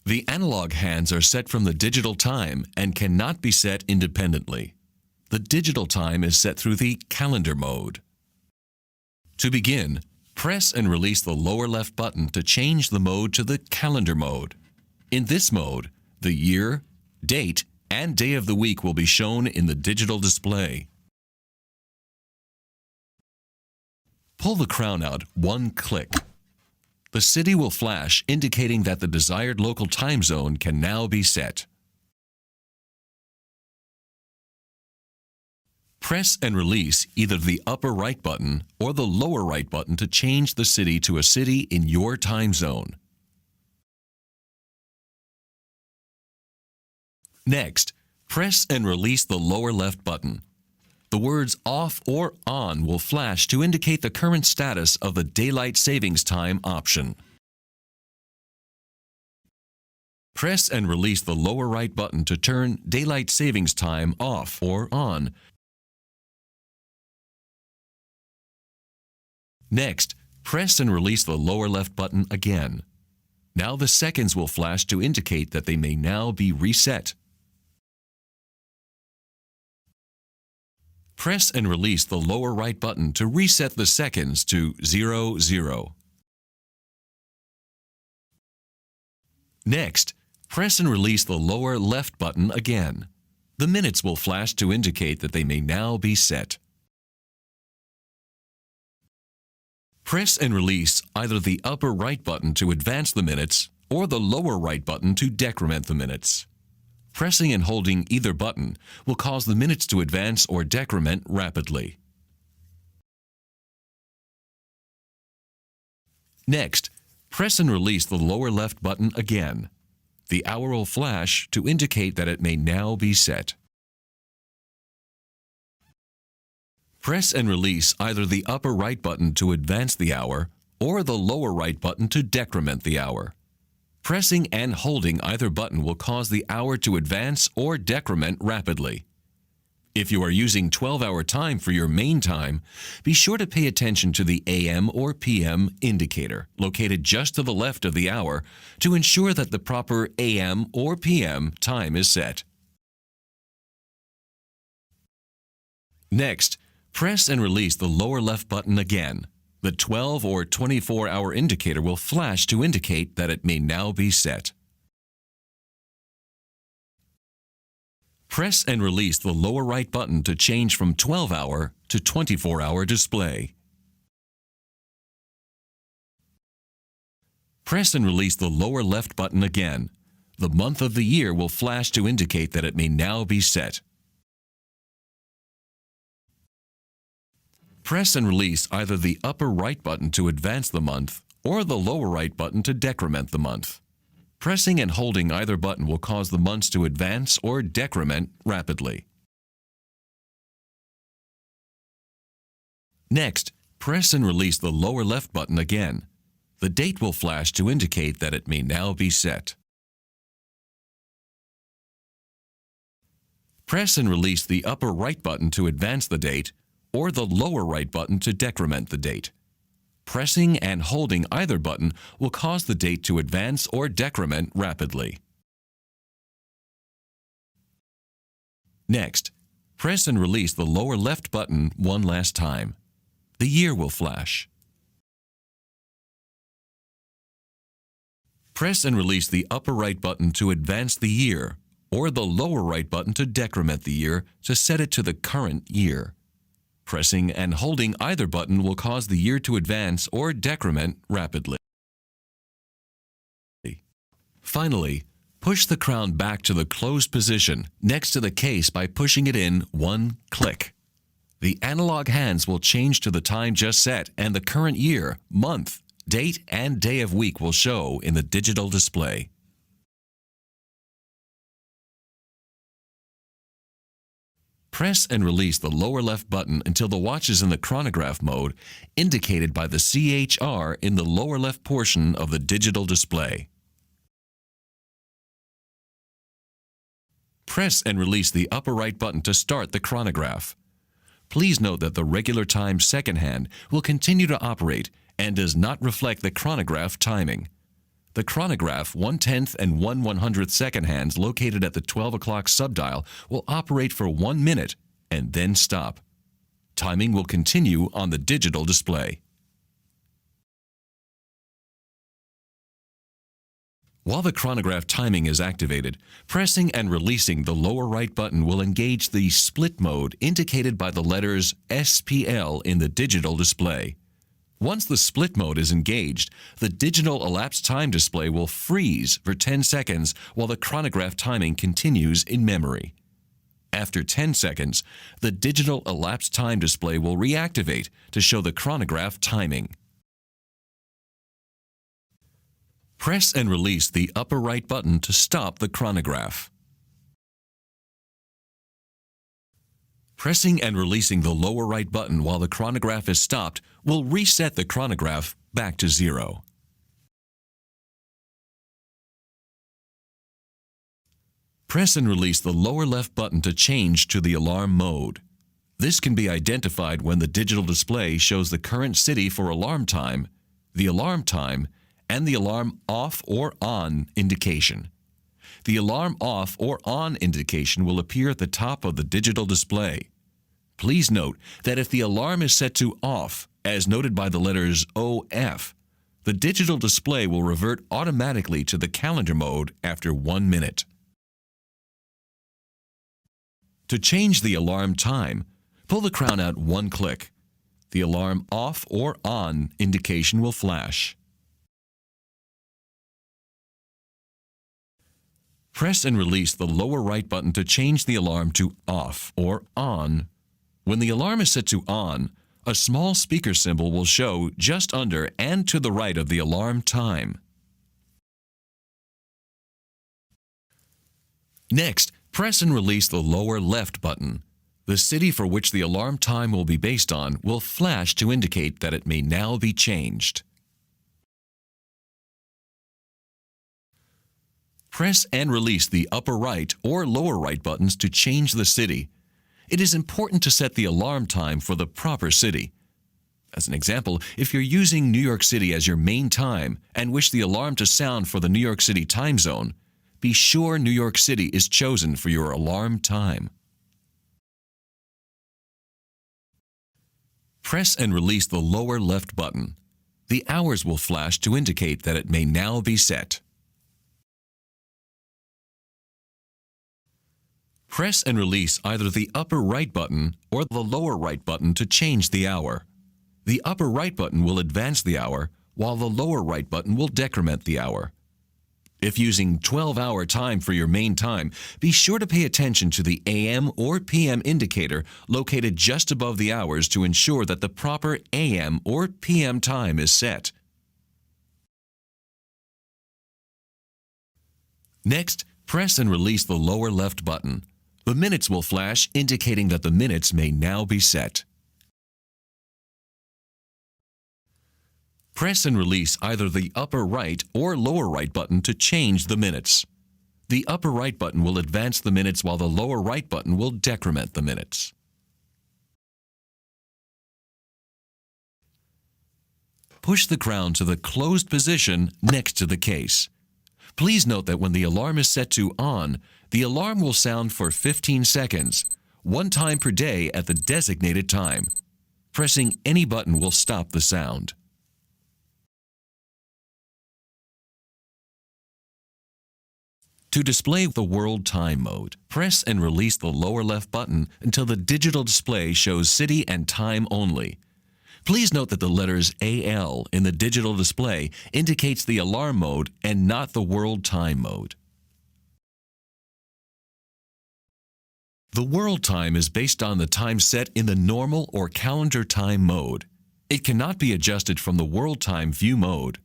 The analog hands are set from the digital time and cannot be set independently. The digital time is set through the calendar mode. To begin, press and release the lower left button to change the mode to the calendar mode. In this mode, the year, date, and day of the week will be shown in the digital display. Pull the crown out one click. The city will flash, indicating that the desired local time zone can now be set. Press and release either the upper right button or the lower right button to change the city to a city in your time zone. Next, press and release the lower left button. The words off or on will flash to indicate the current status of the daylight savings time option. Press and release the lower right button to turn daylight savings time off or on. Next, press and release the lower left button again. Now the seconds will flash to indicate that they may now be reset. Press and release the lower right button to reset the seconds to 00. Next, press and release the lower left button again. The minutes will flash to indicate that they may now be set. Press and release either the upper right button to advance the minutes or the lower right button to decrement the minutes. Pressing and holding either button will cause the minutes to advance or decrement rapidly. Next, press and release the lower left button again. The hour will flash to indicate that it may now be set. Press and release either the upper right button to advance the hour or the lower right button to decrement the hour. Pressing and holding either button will cause the hour to advance or decrement rapidly. If you are using 12-hour time for your main time, be sure to pay attention to the AM or PM indicator located just to the left of the hour to ensure that the proper AM or PM time is set. Next, press and release the lower left button again. The 12 or 24-hour indicator will flash to indicate that it may now be set. Press and release the lower right button to change from 12-hour to 24-hour display. Press and release the lower left button again. The month of the year will flash to indicate that it may now be set. Press and release either the upper right button to advance the month or the lower right button to decrement the month. Pressing and holding either button will cause the months to advance or decrement rapidly. Next, press and release the lower left button again. The date will flash to indicate that it may now be set. Press and release the upper right button to advance the date or the lower right button to decrement the date. Pressing and holding either button will cause the date to advance or decrement rapidly. Next, press and release the lower left button one last time. The year will flash. Press and release the upper right button to advance the year or the lower right button to decrement the year to set it to the current year. Pressing and holding either button will cause the year to advance or decrement rapidly. Finally, push the crown back to the closed position next to the case by pushing it in one click. The analog hands will change to the time just set, and the current year, month, date, and day of week will show in the digital display. Press and release the lower left button until the watch is in the chronograph mode, indicated by the CHR in the lower left portion of the digital display. Press and release the upper right button to start the chronograph. Please note that the regular time second hand will continue to operate and does not reflect the chronograph timing. The chronograph 1/10 and 1/100th second hands located at the 12 o'clock subdial will operate for 1 minute and then stop. Timing will continue on the digital display. While the chronograph timing is activated, pressing and releasing the lower right button will engage the split mode indicated by the letters SPL in the digital display. Once the split mode is engaged, the digital elapsed time display will freeze for 10 seconds while the chronograph timing continues in memory. After 10 seconds, the digital elapsed time display will reactivate to show the chronograph timing. Press and release the upper right button to stop the chronograph. Pressing and releasing the lower right button while the chronograph is stopped will reset the chronograph back to 0. Press and release the lower left button to change to the alarm mode. This can be identified when the digital display shows the current city for alarm time, the alarm time, and the alarm off or on indication. The alarm off or on indication will appear at the top of the digital display. Please note that if the alarm is set to off, as noted by the letters OF, the digital display will revert automatically to the calendar mode after 1 minute. To change the alarm time, pull the crown out 1 click. The alarm off or on indication will flash. Press and release the lower right button to change the alarm to off or on. When the alarm is set to on, a small speaker symbol will show just under and to the right of the alarm time. Next, press and release the lower left button. The city for which the alarm time will be based on will flash to indicate that it may now be changed. Press and release the upper right or lower right buttons to change the city. It is important to set the alarm time for the proper city. As an example, if you're using New York City as your main time and wish the alarm to sound for the New York City time zone, be sure New York City is chosen for your alarm time. Press and release the lower left button. The hours will flash to indicate that it may now be set. Press and release either the upper right button or the lower right button to change the hour. The upper right button will advance the hour, while the lower right button will decrement the hour. If using 12-hour time for your main time, be sure to pay attention to the AM or PM indicator located just above the hours to ensure that the proper AM or PM time is set. Next, press and release the lower left button. The minutes will flash, indicating that the minutes may now be set. Press and release either the upper right or lower right button to change the minutes. The upper right button will advance the minutes while the lower right button will decrement the minutes. Push the crown to the closed position next to the case. Please note that when the alarm is set to on, the alarm will sound for 15 seconds, 1 time per day at the designated time. Pressing any button will stop the sound. To display the world time mode, press and release the lower left button until the digital display shows city and time only. Please note that the letters AL in the digital display indicates the alarm mode and not the world time mode. The world time is based on the time set in the normal or calendar time mode. It cannot be adjusted from the world time view mode.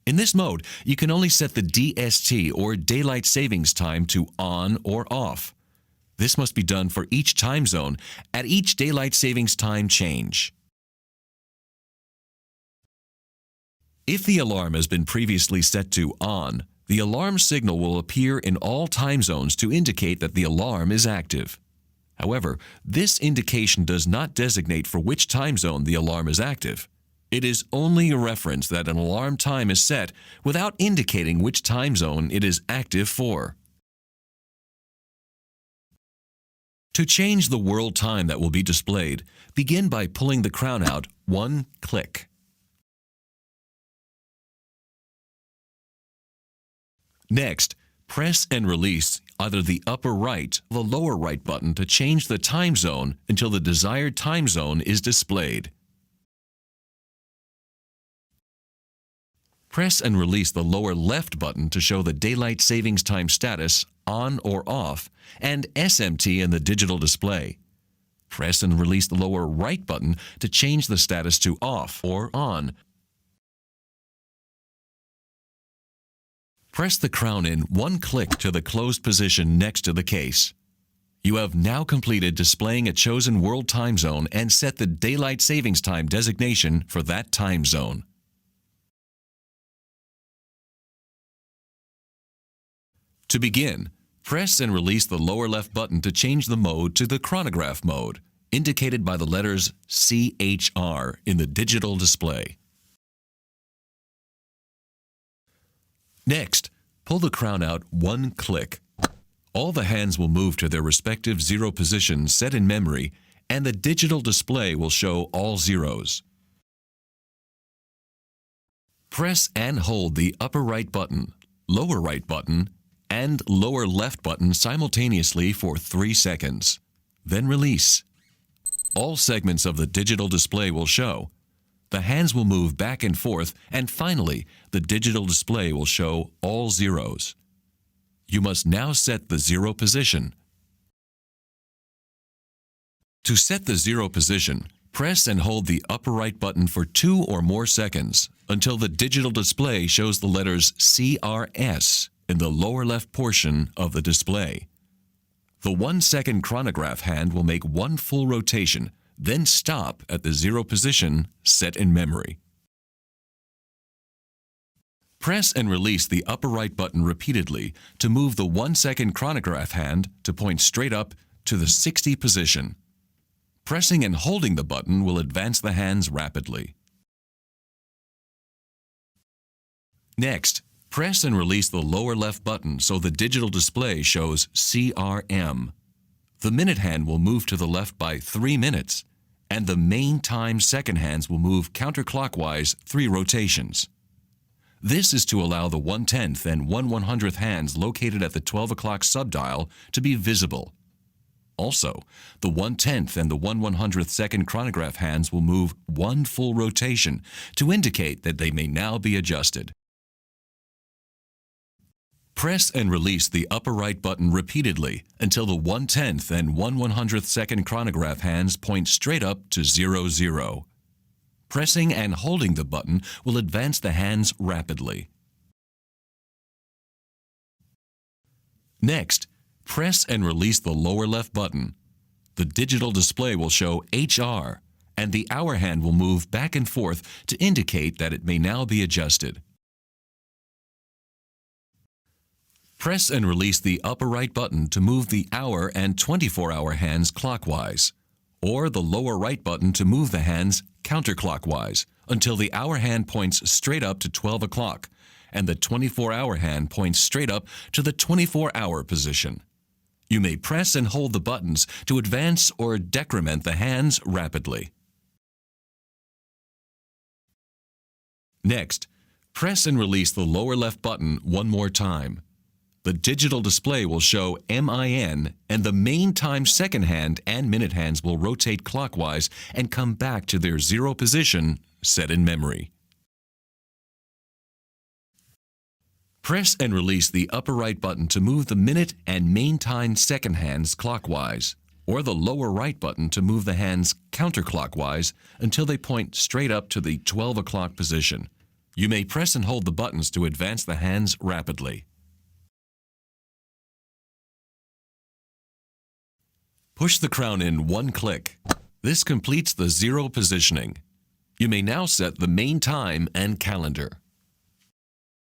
In this mode, you can only set the DST or daylight savings time to on or off. This must be done for each time zone at each daylight savings time change. If the alarm has been previously set to on, the alarm signal will appear in all time zones to indicate that the alarm is active. However, this indication does not designate for which time zone the alarm is active. It is only a reference that an alarm time is set without indicating which time zone it is active for. To change the world time that will be displayed, begin by pulling the crown out one click. Next, press and release either the upper right or the lower right button to change the time zone until the desired time zone is displayed. Press and release the lower left button to show the daylight savings time status on or off and SMT in the digital display. Press and release the lower right button to change the status to off or on. Press the crown in one click to the closed position next to the case. You have now completed displaying a chosen world time zone and set the daylight savings time designation for that time zone. To begin, press and release the lower left button to change the mode to the chronograph mode, indicated by the letters CHR in the digital display. Next, pull the crown out one click. All the hands will move to their respective zero positions set in memory, and the digital display will show all zeros. Press and hold the upper right button, lower right button, and lower left button simultaneously for 3 seconds. Then release. All segments of the digital display will show. The hands will move back and forth, and finally, the digital display will show all zeros. You must now set the zero position. To set the zero position, press and hold the upper right button for 2 or more seconds until the digital display shows the letters CRS in the lower left portion of the display. The 1-second chronograph hand will make one full rotation, then stop at the zero position set in memory. Press and release the upper right button repeatedly to move the 1-second chronograph hand to point straight up to the 60 position. Pressing and holding the button will advance the hands rapidly. Next, press and release the lower left button so the digital display shows CRM. The minute hand will move to the left by 3 minutes, and the main time second hands will move counterclockwise 3 rotations. This is to allow the 1/10th and 1/100th hands located at the 12 o'clock subdial to be visible. Also, the 1/10th and the 1/100th second chronograph hands will move one full rotation to indicate that they may now be adjusted. Press and release the upper right button repeatedly until the 1/10th and 1/100th second chronograph hands point straight up to 00. Pressing and holding the button will advance the hands rapidly. Next, press and release the lower left button. The digital display will show HR, and the hour hand will move back and forth to indicate that it may now be adjusted. Press and release the upper right button to move the hour and 24-hour hands clockwise, or the lower right button to move the hands counterclockwise until the hour hand points straight up to 12 o'clock and the 24-hour hand points straight up to the 24-hour position. You may press and hold the buttons to advance or decrement the hands rapidly. Next, press and release the lower left button one more time. The digital display will show MIN, and the main time second hand and minute hands will rotate clockwise and come back to their zero position set in memory. Press and release the upper right button to move the minute and main time second hands clockwise, or the lower right button to move the hands counterclockwise until they point straight up to the 12 o'clock position. You may press and hold the buttons to advance the hands rapidly. Push the crown in one click. This completes the zero positioning. You may now set the main time and calendar.